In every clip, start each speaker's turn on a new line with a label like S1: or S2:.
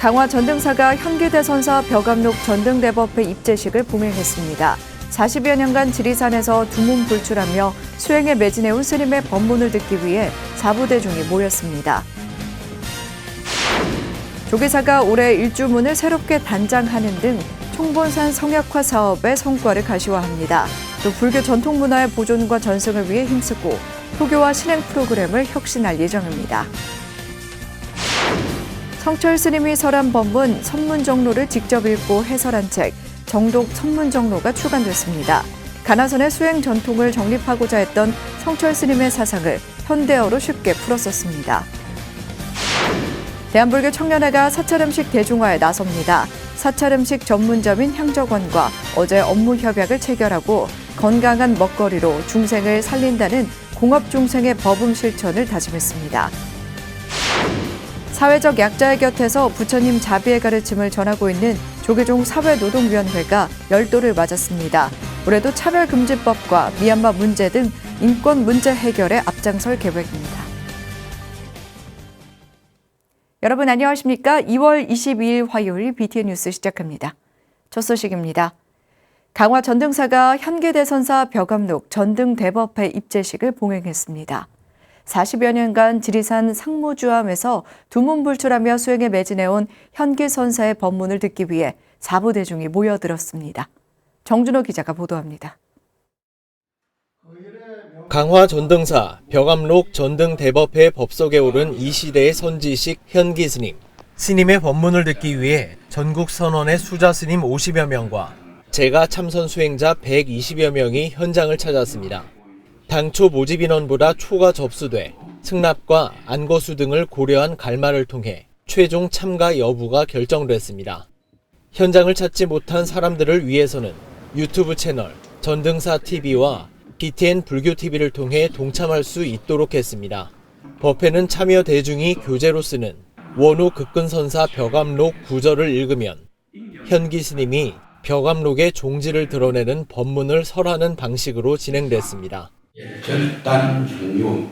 S1: 강화 전등사가 현기대선사 벽암록 전등대법회 입제식을 봉행했습니다. 40여 년간 지리산에서 두문불출하며 수행에 매진해온 스님의 법문을 듣기 위해 사부대중이 모였습니다. 조계사가 올해 일주문을 새롭게 단장하는 등 총본산 성역화 사업의 성과를 가시화합니다. 또 불교 전통문화의 보존과 전승을 위해 힘쓰고 포교와 신행 프로그램을 혁신할 예정입니다. 성철 스님이 설한 법문 선문정로를 직접 읽고 해설한 책 정독 선문정로가 출간됐습니다. 가나선의 수행 전통을 정립하고자 했던 성철 스님의 사상을 현대어로 쉽게 풀었었습니다. 대한불교 청년회가 사찰음식 대중화에 나섭니다. 사찰음식 전문점인 향적원과 어제 업무 협약을 체결하고 건강한 먹거리로 중생을 살린다는 공업중생의 법음 실천을 다짐했습니다. 사회적 약자의 곁에서 부처님 자비의 가르침을 전하고 있는 조계종 사회노동위원회가 열도를 맞았습니다. 올해도 차별금지법과 미얀마 문제 등 인권 문제 해결에 앞장설 계획입니다. 여러분 안녕하십니까? 2월 22일 화요일 BTN 뉴스 시작합니다. 첫 소식입니다. 강화 전등사가 현기대선사 벽암록 전등대법회 입제식을 봉행했습니다. 40여 년간 지리산 상무주암에서 두문불출하며 수행에 매진해온 현기선사의 법문을 듣기 위해 사부대중이 모여들었습니다. 정준호 기자가 보도합니다.
S2: 강화 전등사 벽암록 전등대법회 법석에 오른 이 시대의 선지식 현기 스님. 스님의 법문을 듣기 위해 전국 선원의 수자 스님 50여 명과 제가 참선 수행자 120여 명이 현장을 찾았습니다. 당초 모집 인원보다 초과 접수돼 승낙과 안거수 등을 고려한 갈말을 통해 최종 참가 여부가 결정됐습니다. 현장을 찾지 못한 사람들을 위해서는 유튜브 채널 전등사 TV와 BTN 불교 TV를 통해 동참할 수 있도록 했습니다. 법회는 참여 대중이 교재로 쓰는 원후 극근선사 벽암록 구절을 읽으면 현기 스님이 벽암록의 종지를 드러내는 법문을 설하는 방식으로 진행됐습니다.
S3: 절단 중유,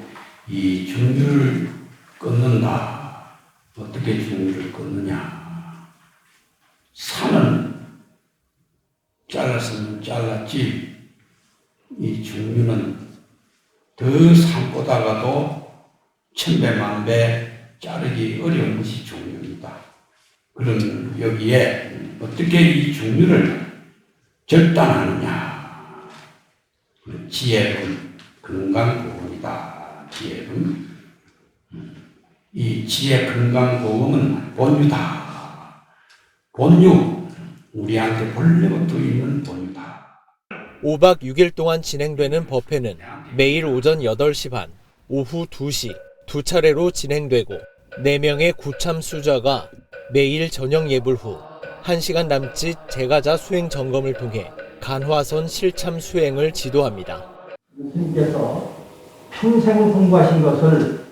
S3: 이 중유를 끊는다. 어떻게 중유를 끊느냐? 산은 잘랐으면 잘랐지. 이 중유는 더 산보다가도 천배 만배 자르기 어려운 것이 중유입니다. 그럼 여기에 어떻게 이 중유를 절단하느냐? 지혜는 건강보험이다. 지혜는 이 지혜 건강보험은 본유다. 본유, 우리한테 본래부터 있는 본유다.
S2: 5박 6일 동안 진행되는 법회는 매일 오전 8시 반, 오후 2시 두 차례로 진행되고 4명의 구참 수자가 매일 저녁 예불 후 1시간 남짓 제가자 수행 점검을 통해 간화선 실참 수행을 지도합니다.
S4: 스님께서 평생을 공부하신 것을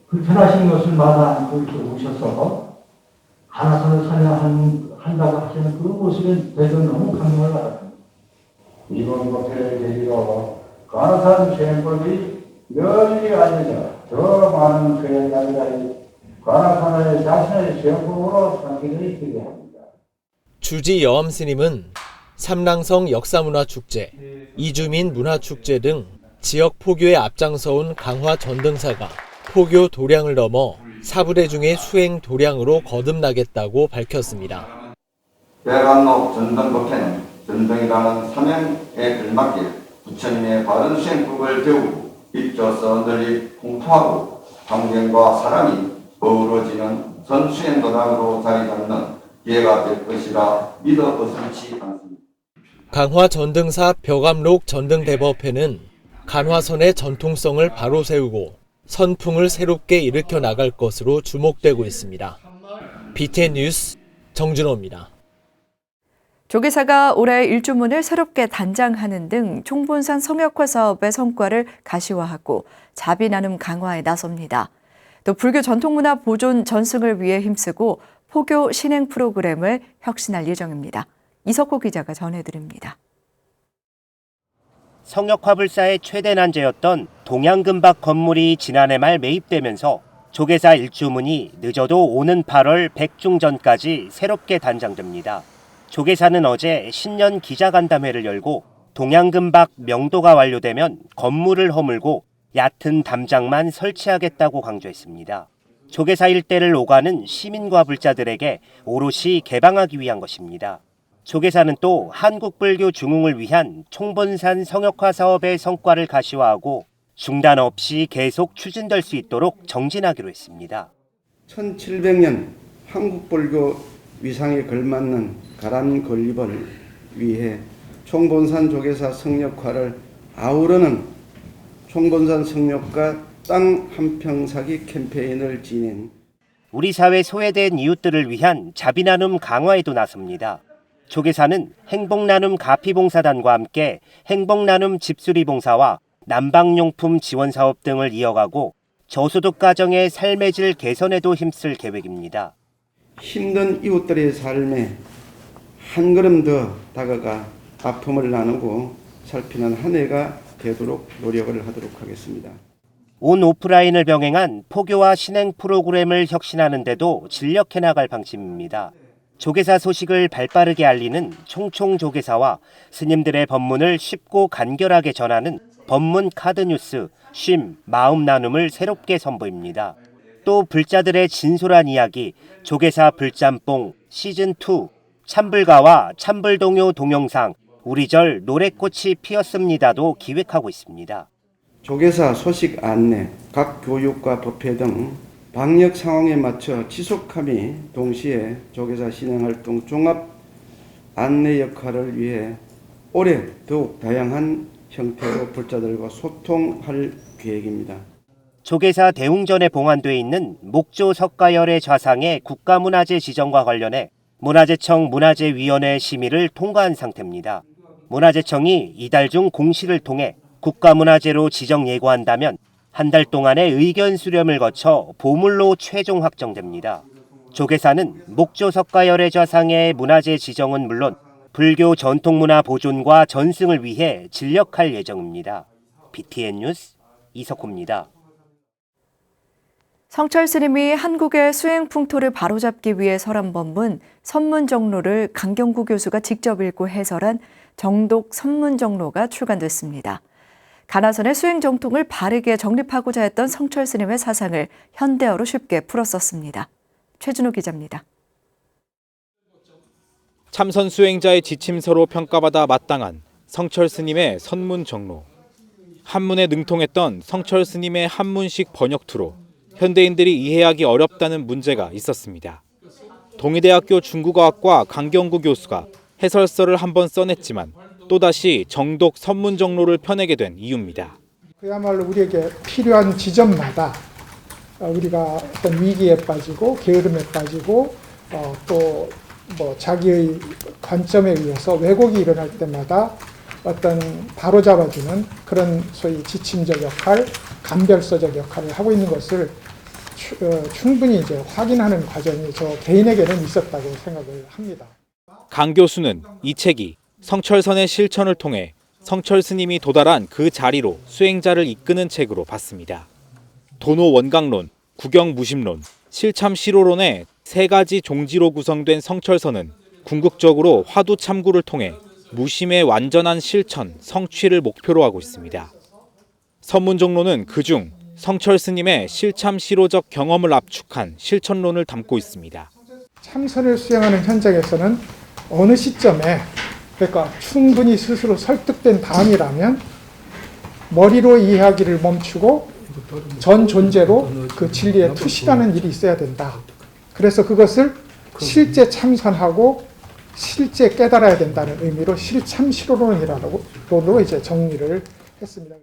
S4: 불편하신 것을 마다 오셔서 간화선을 한다고 하시는 그 모습에 대해서 너무 감동을 받았습니다. 이번 법회를 계기로 간화선 수행법이 널리 알려져 더 많은 수행자들이 간화선을 자신의 수행법으로 상기를 되게 합니다.
S2: 주지 여암 스님은 삼랑성 역사문화축제, 이주민 문화축제 등 지역 포교에 앞장서온 강화 전등사가 포교 도량을 넘어 사부대중의 수행 도량으로 거듭나겠다고 밝혔습니다.
S5: 벽암록 전등법회는 전등이라는 사명에 걸맞게 부처님의 바른 수행법을 배우고 입조서 널리 공포하고 환경과 사람이 어우러지는 선수행 도량으로 자리 잡는 기회가 될 것이라 믿어 의심치 않습니다.
S2: 강화 전등사 벽암록 전등대법회는 간화선의 전통성을 바로 세우고 선풍을 새롭게 일으켜 나갈 것으로 주목되고 있습니다. BTN 뉴스 정준호입니다.
S1: 조계사가 올해 일주문을 새롭게 단장하는 등 총본산 성역화 사업의 성과를 가시화하고 자비 나눔 강화에 나섭니다. 또 불교 전통문화 보존 전승을 위해 힘쓰고 포교 신행 프로그램을 혁신할 예정입니다. 이석호 기자가 전해드립니다.
S6: 성역화불사의 최대 난제였던 동양금박 건물이 지난해 말 매입되면서 조계사 일주문이 늦어도 오는 8월 백중전까지 새롭게 단장됩니다. 조계사는 어제 신년 기자간담회를 열고 동양금박 명도가 완료되면 건물을 허물고 얕은 담장만 설치하겠다고 강조했습니다. 조계사 일대를 오가는 시민과 불자들에게 오롯이 개방하기 위한 것입니다. 조계사는 또 한국불교 중흥을 위한 총본산 성역화 사업의 성과를 가시화하고 중단 없이 계속 추진될 수 있도록 정진하기로 했습니다.
S7: 1700년 한국불교 위상에 걸맞는 가람 건립을 위해 총본산 조계사 성역화를 아우르는 총본산 성역과 땅 한평 사기 캠페인을 진행.
S6: 우리 사회 소외된 이웃들을 위한 자비 나눔 강화에도 나섭니다. 조계사는 행복나눔 가피봉사단과 함께 행복나눔 집수리 봉사와 난방용품 지원 사업 등을 이어가고 저소득 가정의 삶의 질 개선에도 힘쓸 계획입니다.
S7: 힘든 이웃들의 삶에 한 걸음 더 다가가 아픔을 나누고 살피는 한 해가 되도록 노력을 하도록 하겠습니다.
S6: 온 오프라인을 병행한 포교와 신행 프로그램을 혁신하는 데도 진력해 나갈 방침입니다. 조계사 소식을 발빠르게 알리는 총총조계사와 스님들의 법문을 쉽고 간결하게 전하는 법문 카드 뉴스 쉼 마음 나눔을 새롭게 선보입니다. 또 불자들의 진솔한 이야기 조계사 불짬뽕 시즌2 참불가와 참불동요 동영상 우리절 노래꽃이 피었습니다도 기획하고 있습니다.
S7: 조계사 소식 안내, 각 교육과 법회 등 방역 상황에 맞춰 지속함이 동시에 조계사 신행활동 종합 안내 역할을 위해 올해 더욱 다양한 형태로 불자들과 소통할 계획입니다.
S6: 조계사 대웅전에 봉안돼 있는 목조 석가열의 좌상의 국가문화재 지정과 관련해 문화재청 문화재위원회 심의를 통과한 상태입니다. 문화재청이 이달 중 공시를 통해 국가문화재로 지정 예고한다면 한 달 동안의 의견 수렴을 거쳐 보물로 최종 확정됩니다. 조계사는 목조 석가열의 좌상의 문화재 지정은 물론 불교 전통문화 보존과 전승을 위해 진력할 예정입니다. BTN 뉴스 이석호입니다.
S1: 성철 스님이 한국의 수행 풍토를 바로잡기 위해 설한 법문 선문정로를 강경구 교수가 직접 읽고 해설한 정독 선문정로가 출간됐습니다. 가나선의 수행 정통을 바르게 정립하고자 했던 성철 스님의 사상을 현대어로 쉽게 풀었었습니다. 최준호 기자입니다.
S8: 참선 수행자의 지침서로 평가받아 마땅한 성철 스님의 선문정로. 한문에 능통했던 성철 스님의 한문식 번역투로 현대인들이 이해하기 어렵다는 문제가 있었습니다. 동의대학교 중국어학과 강경구 교수가 해설서를 한번 써냈지만 또다시 정독 선문정로를 펴내게 된 이유입니다.
S9: 그야말로 우리에게 필요한 지점마다 우리가 어떤 위기에 빠지고 게으름에 빠지고 또 뭐 자기의 관점에 의해서 왜곡이 일어날 때마다 어떤 바로잡아주는 그런 소위 지침적 역할, 감별서적 역할을 하고 있는 것을 충분히 이제 확인하는 과정이 저 개인에게는 있었다고 생각을 합니다.
S8: 강 교수는 이 책이 성철선의 실천을 통해 성철 스님이 도달한 그 자리로 수행자를 이끄는 책으로 봤습니다. 도노 원강론, 구경무심론, 실참시로론의 세 가지 종지로 구성된 성철선은 궁극적으로 화두참구를 통해 무심의 완전한 실천, 성취를 목표로 하고 있습니다. 선문정로는 그중 성철 스님의 실참시로적 경험을 압축한 실천론을 담고 있습니다.
S9: 참선을 수행하는 현장에서는 어느 시점에 그러니까 충분히 스스로 설득된 다음이라면 머리로 이해하기를 멈추고 전 존재로 그 진리에 투신하는 일이 있어야 된다. 그래서 그것을 실제 참선하고 실제 깨달아야 된다는 의미로 실참시로론이라고 이제 정리를 했습니다.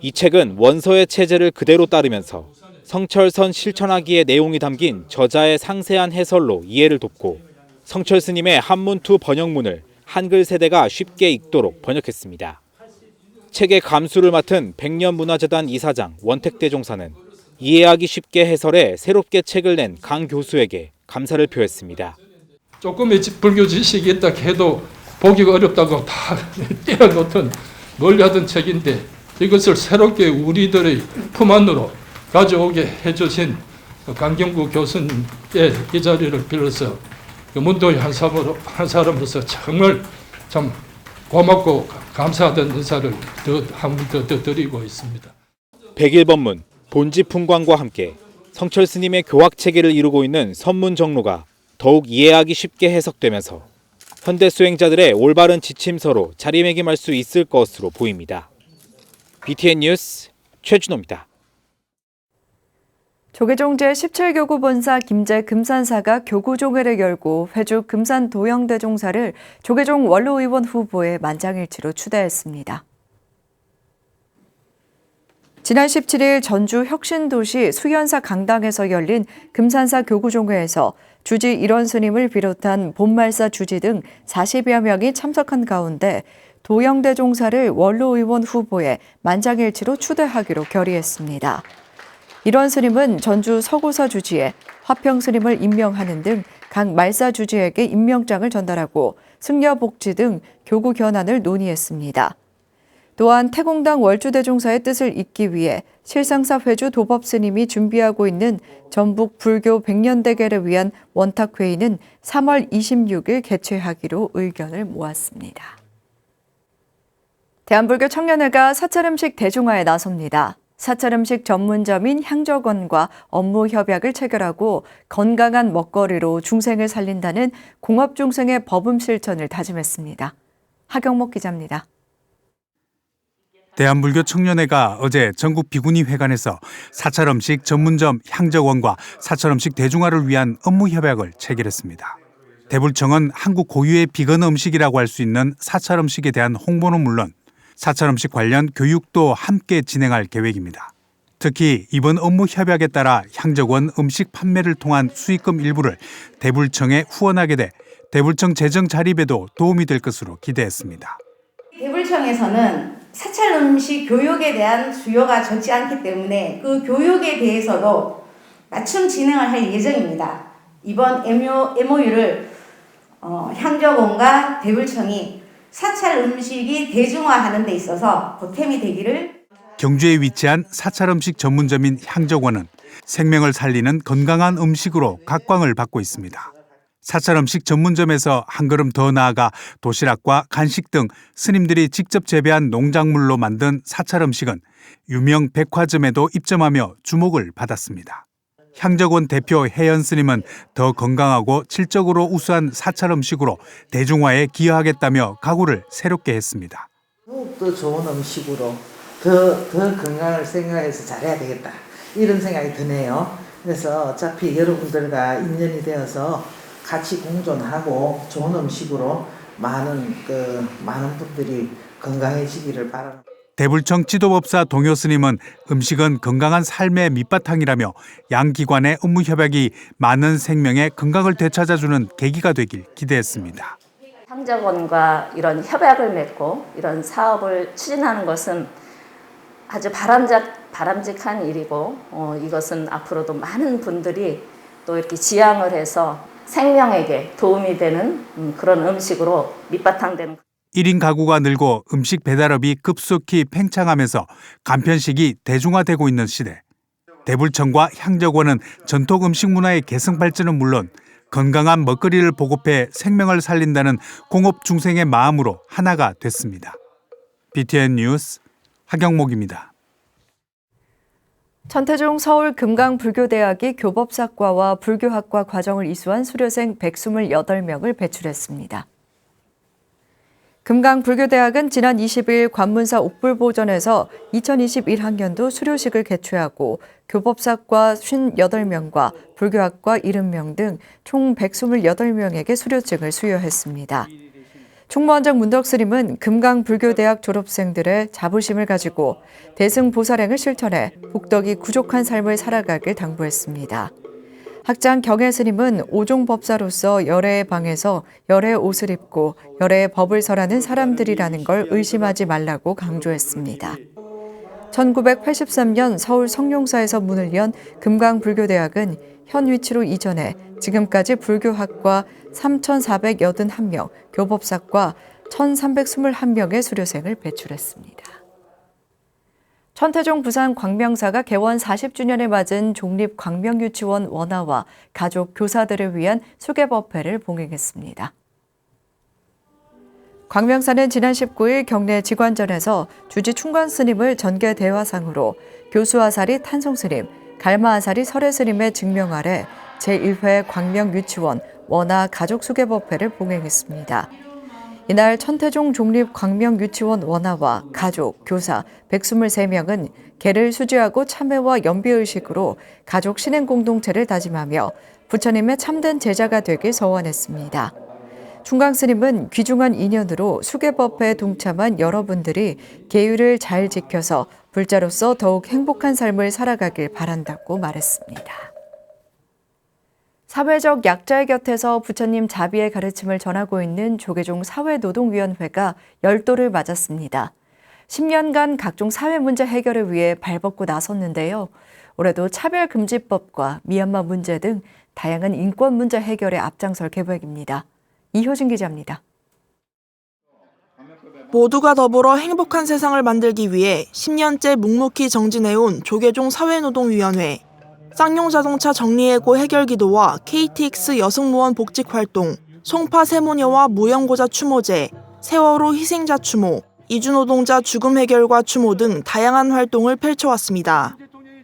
S8: 이 책은 원서의 체제를 그대로 따르면서 성철선 실천하기의 내용이 담긴 저자의 상세한 해설로 이해를 돕고 성철 스님의 한문투 번역문을 한글 세대가 쉽게 읽도록 번역했습니다. 책의 감수를 맡은 백년문화재단 이사장 원택대 종사는 이해하기 쉽게 해설해 새롭게 책을 낸 강 교수에게 감사를 표했습니다.
S10: 조금의 불교 지식이 있다 해도 보기가 어렵다고 다 떼어놓던 멀리하던 책인데 이것을 새롭게 우리들의 품 안으로 가져오게 해주신 강경구 교수님께 이 자리를 빌어서 문도의 한 사람으로서 정말 참 고맙고 감사하다는 인사를 한 번 더 드리고 있습니다.
S8: 101번문 본지 풍광과 함께 성철 스님의 교학 체계를 이루고 있는 선문 정로가 더욱 이해하기 쉽게 해석되면서 현대 수행자들의 올바른 지침서로 자리매김할 수 있을 것으로 보입니다. BTN 뉴스 최준호입니다.
S1: 조계종 제17교구 본사 김제 금산사가 교구종회를 열고 회주 금산 도영대종사를 조계종 원로의원 후보에 만장일치로 추대했습니다. 지난 17일 전주 혁신도시 수연사 강당에서 열린 금산사 교구종회에서 주지 일원 스님을 비롯한 본말사 주지 등 40여 명이 참석한 가운데 도영대종사를 원로의원 후보에 만장일치로 추대하기로 결의했습니다. 일원 스님은 전주 서구사 주지에 화평 스님을 임명하는 등 각 말사 주지에게 임명장을 전달하고 승려 복지 등 교구 견안을 논의했습니다. 또한 태공당 월주대종사의 뜻을 잇기 위해 실상사 회주 도법 스님이 준비하고 있는 전북 불교 100년대계를 위한 원탁회의는 3월 26일 개최하기로 의견을 모았습니다. 대한불교 청년회가 사찰음식 대중화에 나섭니다. 사찰음식 전문점인 향적원과 업무 협약을 체결하고 건강한 먹거리로 중생을 살린다는 공업중생의 법음 실천을 다짐했습니다. 하경목 기자입니다.
S11: 대한불교 청년회가 어제 전국 비구니 회관에서 사찰음식 전문점 향적원과 사찰음식 대중화를 위한 업무 협약을 체결했습니다. 대불청은 한국 고유의 비건 음식이라고 할 수 있는 사찰음식에 대한 홍보는 물론 사찰음식 관련 교육도 함께 진행할 계획입니다. 특히 이번 업무 협약에 따라 향적원 음식 판매를 통한 수익금 일부를 대불청에 후원하게 돼 대불청 재정 자립에도 도움이 될 것으로 기대했습니다.
S12: 대불청에서는 사찰 음식 교육에 대한 수요가 적지 않기 때문에 그 교육에 대해서도 맞춤 진행을 할 예정입니다. 이번 MOU를 향적원과 대불청이 사찰 음식이 대중화하는 데 있어서 보탬이 되기를.
S11: 경주에 위치한 사찰 음식 전문점인 향적원은 생명을 살리는 건강한 음식으로 각광을 받고 있습니다. 사찰 음식 전문점에서 한 걸음 더 나아가 도시락과 간식 등 스님들이 직접 재배한 농작물로 만든 사찰 음식은 유명 백화점에도 입점하며 주목을 받았습니다. 향적원 대표 혜연 스님은 더 건강하고 질적으로 우수한 사찰 음식으로 대중화에 기여하겠다며 각오를 새롭게 했습니다.
S13: 더욱더 좋은 음식으로 더 건강을 생각해서 잘해야 되겠다 이런 생각이 드네요. 그래서 어차피 여러분들과 인연이 되어서 같이 공존하고 좋은 음식으로 많은 분들이 건강해지기를 바랍니다.
S11: 대불청 지도법사 동효 스님은 음식은 건강한 삶의 밑바탕이라며 양 기관의 업무 협약이 많은 생명의 건강을 되찾아주는 계기가 되길 기대했습니다.
S14: 향적원과 이런 협약을 맺고 이런 사업을 추진하는 것은 아주 바람직한 일이고 이것은 앞으로도 많은 분들이 또 이렇게 지향을 해서 생명에게 도움이 되는 그런 음식으로 밑바탕되는
S11: 1인 가구가 늘고 음식 배달업이 급속히 팽창하면서 간편식이 대중화되고 있는 시대. 대불청과 향적원은 전통 음식 문화의 계승 발전은 물론 건강한 먹거리를 보급해 생명을 살린다는 공업 중생의 마음으로 하나가 됐습니다. BTN 뉴스 하경목입니다.
S1: 천태종 서울금강불교대학이 교법사과와 불교학과 과정을 이수한 수료생 128명을 배출했습니다. 금강불교대학은 지난 20일 관문사 옥불보전에서 2021학년도 수료식을 개최하고 교법사과 58명과 불교학과 70명 등 총 128명에게 수료증을 수여했습니다. 총무원장 문덕스님은 금강불교대학 졸업생들의 자부심을 가지고 대승보살행을 실천해 복덕이 구족한 삶을 살아가길 당부했습니다. 학장 경혜스님은 오종법사로서 열애의 방에서 열애의 옷을 입고 열애의 법을 설하는 사람들이라는 걸 의심하지 말라고 강조했습니다. 1983년 서울 성룡사에서 문을 연 금강불교대학은 현 위치로 이전해 지금까지 불교학과 3,481명, 교법사과 1,321명의 수료생을 배출했습니다. 천태종 부산 광명사가 개원 40주년을 맞은 종립광명유치원 원아와 가족 교사들을 위한 수계법회를 봉행했습니다. 광명사는 지난 19일 경내 직관전에서 주지 충관스님을 전계대화상으로 교수아사리 탄송스님, 갈마아사리 설혜스님의 증명 아래 제1회 광명유치원 원아 가족수계법회를 봉행했습니다. 이날 천태종 종립광명유치원 원아와 가족, 교사 123명은 계를 수지하고 참회와 연비의식으로 가족 신행공동체를 다짐하며 부처님의 참된 제자가 되길 서원했습니다. 충광스님은 귀중한 인연으로 수계법회에 동참한 여러분들이 계율을 잘 지켜서 불자로서 더욱 행복한 삶을 살아가길 바란다고 말했습니다. 사회적 약자의 곁에서 부처님 자비의 가르침을 전하고 있는 조계종 사회노동위원회가 열도를 맞았습니다. 10년간 각종 사회 문제 해결을 위해 발벗고 나섰는데요. 올해도 차별금지법과 미얀마 문제 등 다양한 인권 문제 해결에 앞장설 계획입니다. 이효진 기자입니다.
S15: 모두가 더불어 행복한 세상을 만들기 위해 10년째 묵묵히 정진해온 조계종 사회노동위원회. 쌍용자동차 정리해고 해결기도와 KTX 여승무원 복직활동, 송파 세모녀와 무연고자 추모제, 세월호 희생자 추모, 이주노동자 죽음 해결과 추모 등 다양한 활동을 펼쳐왔습니다.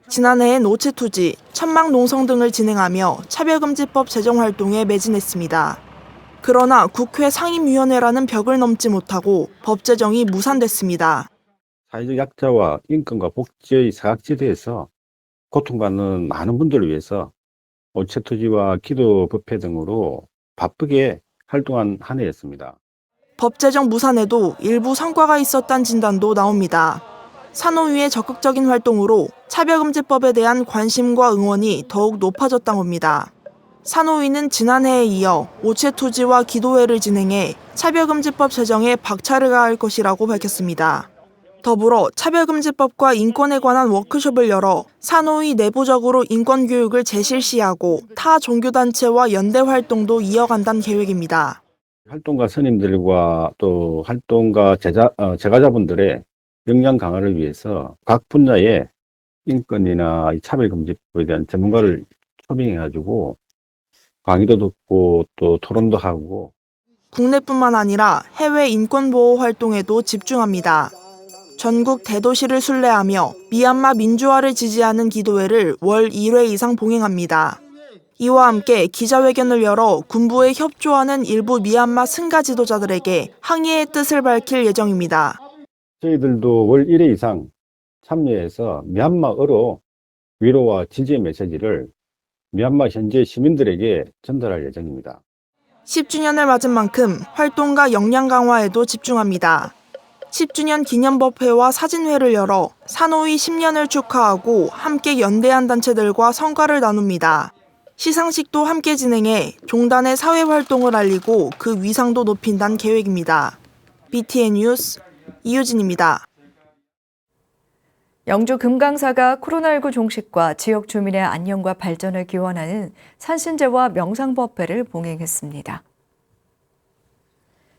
S15: 지난해엔 노체투지, 천막농성 등을 진행하며 차별금지법 제정 활동에 매진했습니다. 그러나 국회 상임위원회라는 벽을 넘지 못하고 법 제정이 무산됐습니다.
S16: 사회적 약자와 인권과 복지의 사각지대에서 고통받는 많은 분들을 위해서 노체투지와 기도법회 등으로 바쁘게 활동한 한 해였습니다.
S15: 법 제정 무산에도 일부 성과가 있었다는 진단도 나옵니다. 산호위의 적극적인 활동으로 차별금지법에 대한 관심과 응원이 더욱 높아졌다고 합니다. 산호위는 지난해에 이어 노체투지와 기도회를 진행해 차별금지법 제정에 박차를 가할 것이라고 밝혔습니다. 더불어 차별금지법과 인권에 관한 워크숍을 열어 산호위 내부적으로 인권교육을 재실시하고 타 종교단체와 연대 활동도 이어간다는 계획입니다.
S16: 활동가 스님들과 또 활동가 제가자분들의 역량 강화를 위해서 각 분야의 인권이나 차별금지법에 대한 전문가를 초빙해가지고 강의도 듣고 또 토론도 하고
S15: 국내뿐만 아니라 해외 인권보호 활동에도 집중합니다. 전국 대도시를 순례하며 미얀마 민주화를 지지하는 기도회를 월 1회 이상 봉행합니다. 이와 함께 기자회견을 열어 군부에 협조하는 일부 미얀마 승가 지도자들에게 항의의 뜻을 밝힐 예정입니다.
S16: 저희들도 월 1회 이상 참여해서 미얀마어로 위로와 지지의 메시지를 미얀마 현재 시민들에게 전달할 예정입니다.
S15: 10주년을 맞은 만큼 활동가 역량 강화에도 집중합니다. 10주년 기념법회와 사진회를 열어 산호위 10년을 축하하고 함께 연대한 단체들과 성과를 나눕니다. 시상식도 함께 진행해 종단의 사회활동을 알리고 그 위상도 높인다는 계획입니다. BTN 뉴스 이유진입니다.
S1: 영주 금강사가 코로나19 종식과 지역 주민의 안녕과 발전을 기원하는 산신제와 명상법회를 봉행했습니다.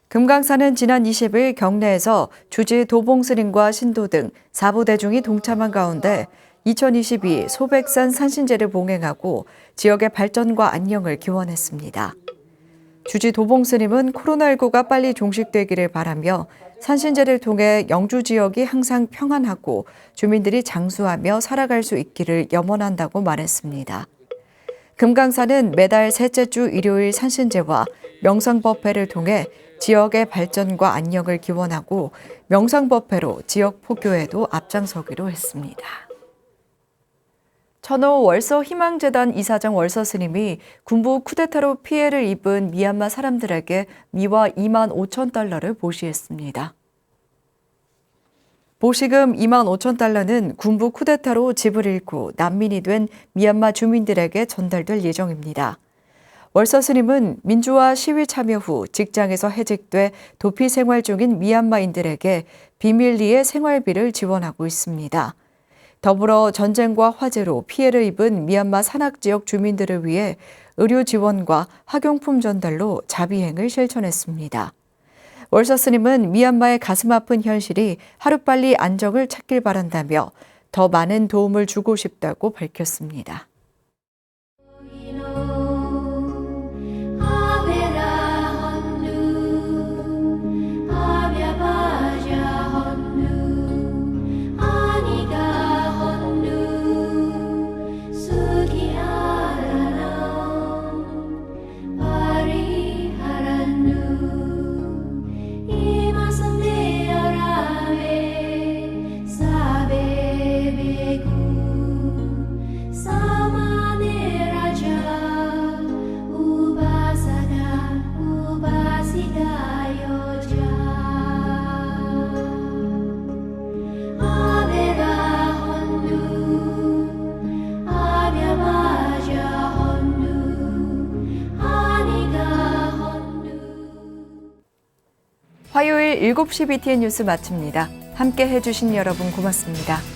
S1: 금강사는 지난 20일 경내에서 주지 도봉스님과 신도 등 4부 대중이 동참한 가운데 2022 소백산 산신제를 봉행하고 지역의 발전과 안녕을 기원했습니다. 주지 도봉스님은 코로나19가 빨리 종식되기를 바라며 산신제를 통해 영주 지역이 항상 평안하고 주민들이 장수하며 살아갈 수 있기를 염원한다고 말했습니다. 금강사는 매달 셋째 주 일요일 산신제와 명상법회를 통해 지역의 발전과 안녕을 기원하고 명상법회로 지역 포교에도 앞장서기로 했습니다. 천호 월서 희망재단 이사장 월서 스님이 군부 쿠데타로 피해를 입은 미얀마 사람들에게 미화 2만 5천 달러를 보시했습니다. 보시금 2만 5천 달러는 군부 쿠데타로 집을 잃고 난민이 된 미얀마 주민들에게 전달될 예정입니다. 월서 스님은 민주화 시위 참여 후 직장에서 해직돼 도피 생활 중인 미얀마인들에게 비밀리에 생활비를 지원하고 있습니다. 더불어 전쟁과 화재로 피해를 입은 미얀마 산악 지역 주민들을 위해 의료 지원과 학용품 전달로 자비행을 실천했습니다. 월서 스님은 미얀마의 가슴 아픈 현실이 하루빨리 안정을 찾길 바란다며 더 많은 도움을 주고 싶다고 밝혔습니다. 화요일 7시 BTN 뉴스 마칩니다. 함께 해주신 여러분 고맙습니다.